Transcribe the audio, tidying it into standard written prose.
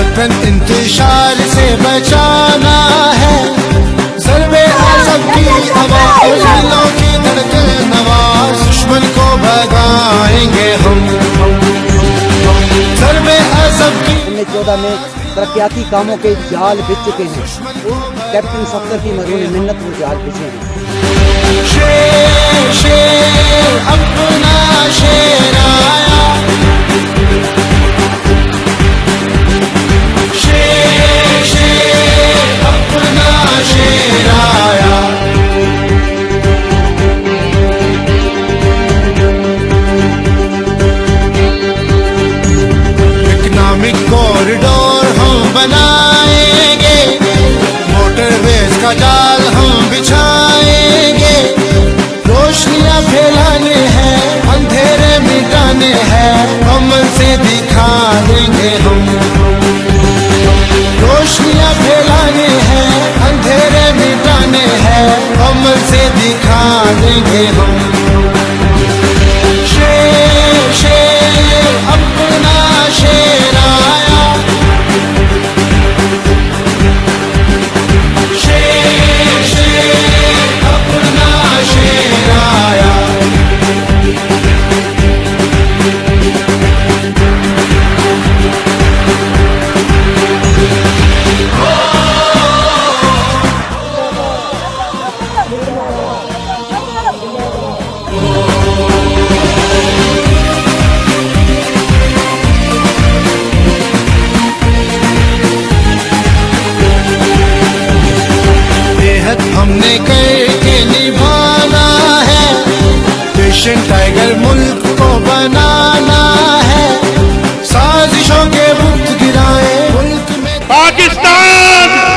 वतन इंतशार से बचाना है, ज़र्बे आज़म की आवाज़ दिलों की धड़कन नवाज़, दुश्मन को भगाएंगे हम। ज़र्बे आज़म की 14 में तरक्याती कामों के जाल बिछ चुके हैं। कैप्टन सफदर की मजबूरी मिन्नत में जाल बिछे हैं। शेर शेर अपना शेर आया, शेर शेर अपना शेर आया। इकोनॉमिक कॉरिडोर हम बनाएंगे, मोटरवेज का जाल हम बिछाएंगे, रोशनियां फैलाने हैं, अंधेरे मिटाने हैं, अमल से दिखा देंगे हम। रोशनियां फैलाने हैं, अंधेरे मिटाने हैं, अमल से दिखा देंगे हम। शेर शेर अपना शेर आया, शेर शेर अपना शेर आया। बेहद हमने करके निभाना है, मिशन टाइगर मुल्क को बनाना है, साजिशों के बुत गिराए मुल्क में पाकिस्तान